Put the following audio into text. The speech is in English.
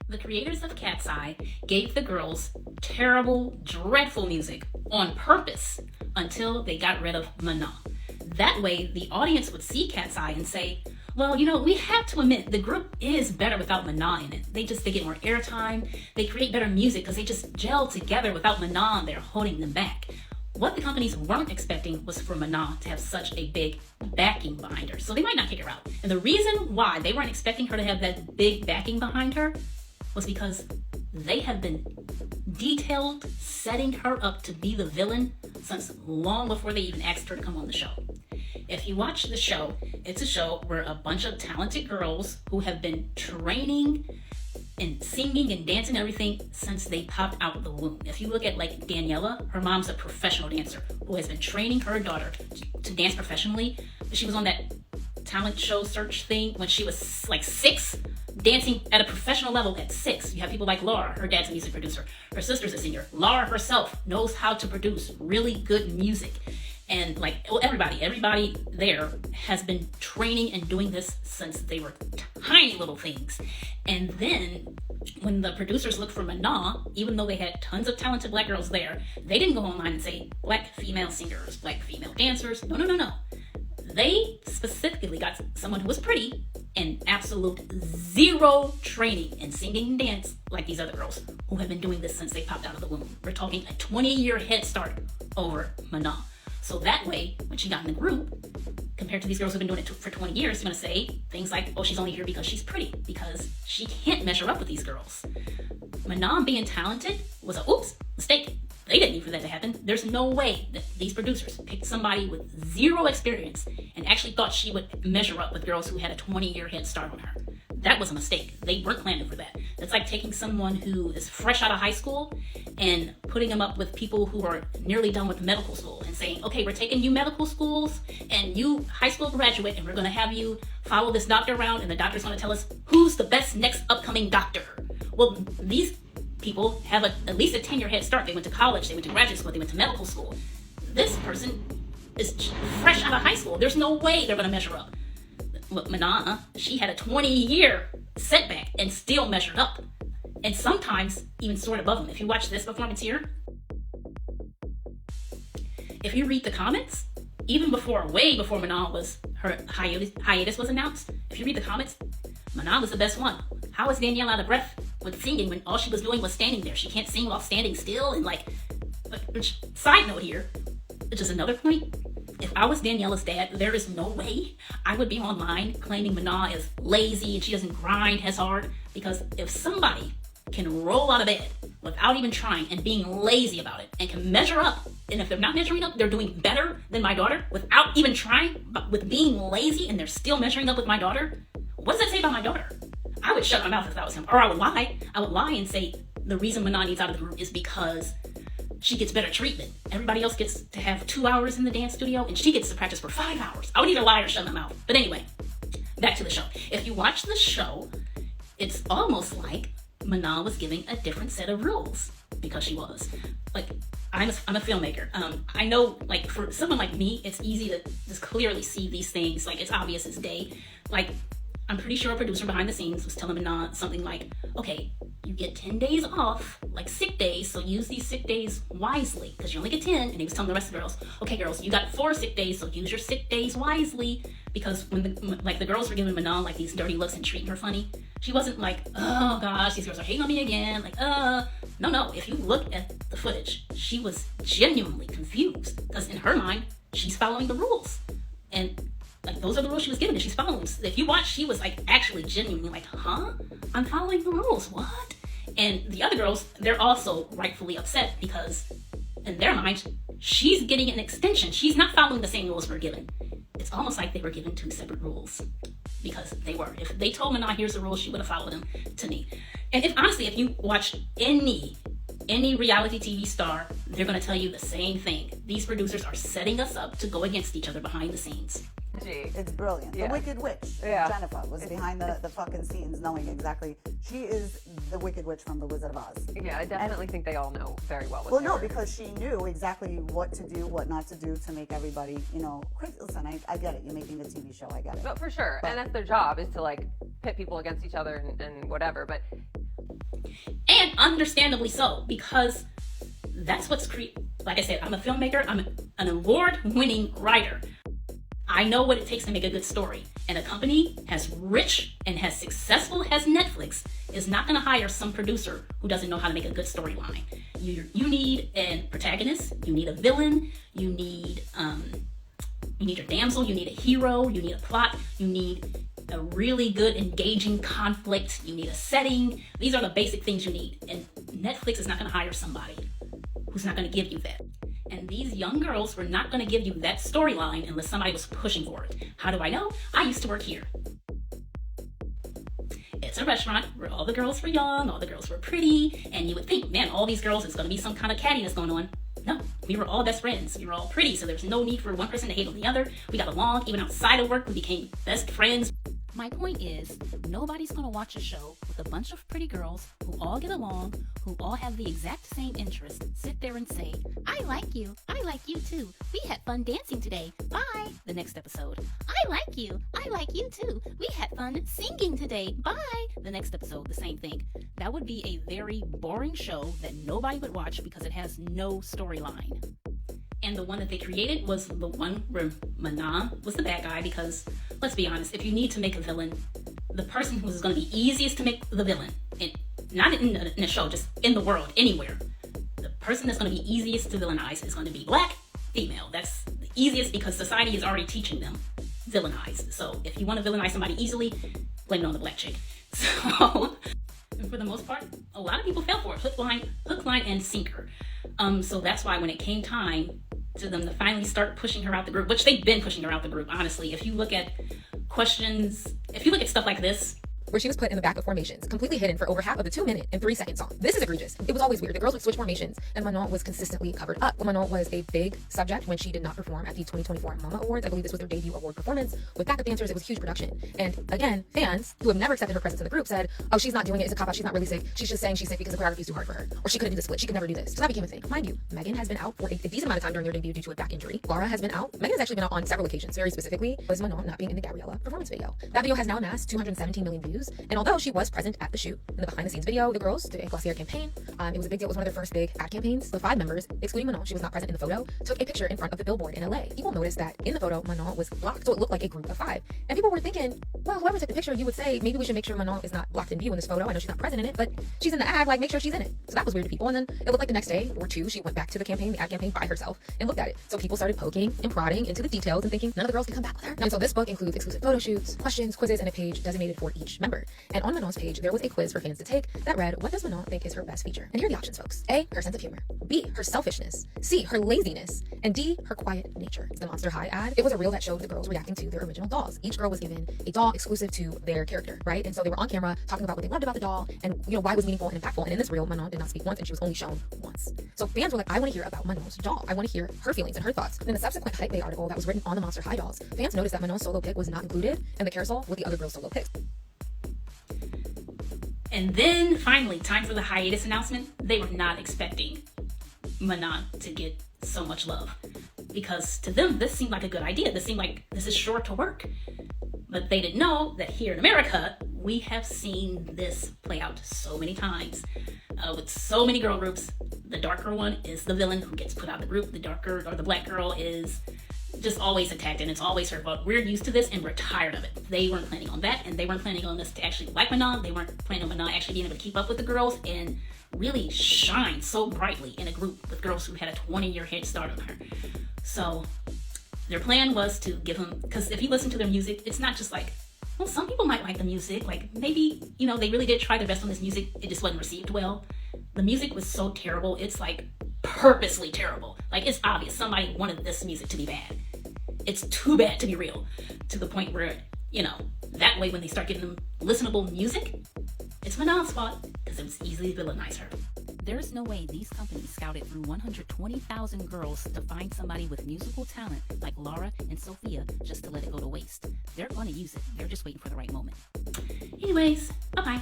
The creators of Katseye gave the girls terrible, dreadful music on purpose until they got rid of Manon. That way, the audience would see Katseye and say, well, we have to admit, the group is better without Manon in it. They get more airtime. They create better music because they just gel together. Without Manon, they're holding them back. What the companies weren't expecting was for Manon to have such a big backing behind her. So they might not kick her out. And the reason why they weren't expecting her to have that big backing behind her was because they have been detailed setting her up to be the villain since long before they even asked her to come on the show. If you watch the show, it's a show where a bunch of talented girls who have been training and singing and dancing and everything since they popped out of the womb. If you look at like Daniela, her mom's a professional dancer who has been training her daughter to dance professionally. She was on that talent show search thing when she was like 6, dancing at a professional level at 6. You have people like Laura, her dad's a music producer. Her sister's a singer. Laura herself knows how to produce really good music. And everybody there has been training and doing this since they were tiny little things. And then when the producers looked for Manon, even though they had tons of talented black girls there, they didn't go online and say black female singers, black female dancers. No. They specifically got someone who was pretty and absolute zero training in singing and dance like these other girls who have been doing this since they popped out of the womb. We're talking a 20-year head start over Manon. So that way, when she got in the group, compared to these girls who've been doing it for 20 years, you're going to say things like, oh, she's only here because she's pretty, because she can't measure up with these girls. Manon being talented was a mistake. They didn't need for that to happen. There's no way that these producers picked somebody with zero experience and actually thought she would measure up with girls who had a 20-year head start on her. That was a mistake. They weren't planning for that. It's like taking someone who is fresh out of high school and putting them up with people who are nearly done with medical school and saying, okay, we're taking you medical schools and you high school graduate and we're going to have you follow this doctor around and the doctor's going to tell us who's the best next upcoming doctor. Well, these people have at least a 10-year head start. They went to college, they went to graduate school, they went to medical school. This person is fresh out of high school. There's no way they're going to measure up. Look, Manon, she had a 20-year setback and still measured up. And sometimes even soared above them. If you watch this performance here, if you read the comments, even way before Manon her hiatus was announced, if you read the comments, Manon was the best one. How is Danielle out of breath with singing when all she was doing was standing there? She can't sing while standing still. And side note here, just another point. If I was Daniela's dad, there is no way I would be online claiming Manon is lazy and she doesn't grind as hard. Because if somebody can roll out of bed without even trying and being lazy about it and can measure up, and if they're not measuring up, they're doing better than my daughter without even trying, but with being lazy and they're still measuring up with my daughter, what does that say about my daughter? I would shut my mouth if that was him. Or I would lie. I would lie and say the reason Manon needs out of the group is because she gets better treatment. Everybody else gets to have 2 hours in the dance studio and she gets to practice for 5 hours. I would either lie or shut my mouth. But anyway, back to the show. If you watch the show, it's almost like Manon was giving a different set of rules because she was. I'm a filmmaker. I know, for someone like me, it's easy to just clearly see these things. It's obvious as day. I'm pretty sure a producer behind the scenes was telling Manon something like, okay, you get 10 days off, like sick days, so use these sick days wisely, because you only get 10, and he was telling the rest of the girls, okay, girls, you got 4 sick days, so use your sick days wisely, because when the girls were giving Manon, these dirty looks and treating her funny, she wasn't like, oh gosh, these girls are hating on me again, no, if you look at the footage, she was genuinely confused, because in her mind, she's following the rules, and those are the rules she was given and she's following. If you watch, she was actually genuinely huh? I'm following the rules, what? And the other girls, they're also rightfully upset because in their mind, she's getting an extension. She's not following the same rules we're given. It's almost like they were given 2 separate rules because they were. If they told Manon, here's the rules, she would have followed them to me. And if you watch any reality TV star, they're going to tell you the same thing. These producers are setting us up to go against each other behind the scenes. It's brilliant. Yeah. The Wicked Witch, Jennifer, was behind the fucking scenes, knowing exactly. She is the Wicked Witch from The Wizard of Oz. Yeah, I definitely think they all know very well what Well, they no, were. because she knew exactly what to do, what not to do to make everybody, crazy. Listen, I get it. You're making a TV show. I get it. But for sure. And that's their job, is to pit people against each other and whatever. But And understandably so, because that's what's like I said, I'm a filmmaker, I'm an award-winning writer. I know what it takes to make a good story. And a company as rich and as successful as Netflix is not going to hire some producer who doesn't know how to make a good storyline. You need a protagonist, you need a villain, you need your damsel, you need a hero, you need a plot, you need a really good engaging conflict, you need a setting. These are the basic things you need. And Netflix is not going to hire somebody who's not going to give you that. And these young girls were not going to give you that storyline unless somebody was pushing for it. How do I know? I used to work here. It's a restaurant where all the girls were young, all the girls were pretty, and you would think, man, all these girls, there's going to be some kind of cattiness going on. No, we were all best friends. We were all pretty, so there's no need for one person to hate on the other. We got along, even outside of work, we became best friends. My point is, nobody's going to watch a show with a bunch of pretty girls who all get along, who all have the exact same interests, sit there and say, I like you too, we had fun dancing today, bye, the next episode. I like you too, we had fun singing today, bye, the next episode, the same thing. That would be a very boring show that nobody would watch because it has no storyline. And the one that they created was the one where Manon was the bad guy, because let's be honest, if you need to make a villain, the person who's going to be easiest to make the villain, and not in a show, just in the world, anywhere, the person that's going to be easiest to villainize is going to be black, female. That's the easiest because society is already teaching them villainize. So if you want to villainize somebody easily, blame it on the black chick. So for the most part, a lot of people fell for it, hook, line, and sinker. So that's why when it came time to them to finally start pushing her out the group, which they've been pushing her out the group, honestly. If you look at stuff like this, where she was put in the back of formations, completely hidden for over half of the 2-minute and 3-second song. This is egregious. It was always weird. The girls would switch formations, and Manon was consistently covered up. Manon was a big subject when she did not perform at the 2024 Mama Awards. I believe this was their debut award performance. With backup dancers, it was a huge production. And again, fans who have never accepted her presence in the group said, oh, she's not doing it. It's a cop-out. She's not really sick. She's just saying she's sick because the choreography is too hard for her. Or she couldn't do the split. She could never do this. So that became a thing. Mind you, Megan has been out for a decent amount of time during their debut due to a back injury. Laura has been out. Megan has actually been out on several occasions. Very specifically was Manon not being in the Gabriella performance video. That video has now amassed 217 million views. And although she was present at the shoot, in the behind-the-scenes video, the girls did a Katseye campaign. It was a big deal. It was one of their first big ad campaigns. The 5 members, excluding Manon, she was not present in the photo, took a picture in front of the billboard in LA. People noticed that in the photo, Manon was blocked, so it looked like a group of 5. And people were thinking, well, whoever took the picture, you would say, maybe we should make sure Manon is not blocked in view in this photo. I know she's not present in it, but she's in the ad, like, make sure she's in it. So that was weird to people. And then it looked like the next day or two, she went back to the campaign, the ad campaign, by herself and looked at it. So people started poking and prodding into the details and thinking none of the girls can come back with her. And so this book includes exclusive photo shoots, questions, quizzes, and a page designated for each member. And on Manon's page, there was a quiz for fans to take that read, what does Manon think is her best feature? And here are the options, folks. A, her sense of humor. B, her selfishness. C, her laziness. And D, her quiet nature. The Monster High ad, it was a reel that showed the girls reacting to their original dolls. Each girl was given a doll exclusive to their character, right? And so they were on camera talking about what they loved about the doll and, why it was meaningful and impactful. And in this reel, Manon did not speak once and she was only shown once. So fans were like, I want to hear about Manon's doll. I want to hear her feelings and her thoughts. In the subsequent Hype Bay article that was written on the Monster High dolls, fans noticed that Manon's solo pic was not included in the carousel with the other girls' solo pics. And then finally, time for the hiatus announcement. They were not expecting Manon to get so much love, because to them this seemed like a good idea. This seemed like this is sure to work. But they didn't know that here in America, we have seen this play out so many times with so many girl groups. The darker one is the villain who gets put out of the group. The darker or the black girl is just always attacked, and it's always her fault. We're used to this and we're tired of it. They weren't planning on that, and they weren't planning on us to actually like Manon. They weren't planning on Manon actually being able to keep up with the girls and really shine so brightly in a group with girls who had a 20-year head start on her. So their plan was to give them, because if you listen to their music, it's not just like, well, some people might like the music, like maybe, they really did try their best on this music, it just wasn't received well. The music was so terrible, it's like purposely terrible. Like, it's obvious somebody wanted this music to be bad. It's too bad to be real, to the point where, that way when they start giving them listenable music, it's Manon's fault, because it was easy to villainize her. There's no way these companies scouted through 120,000 girls to find somebody with musical talent like Laura and Sophia just to let it go to waste. They're going to use it. They're just waiting for the right moment. Anyways, bye-bye.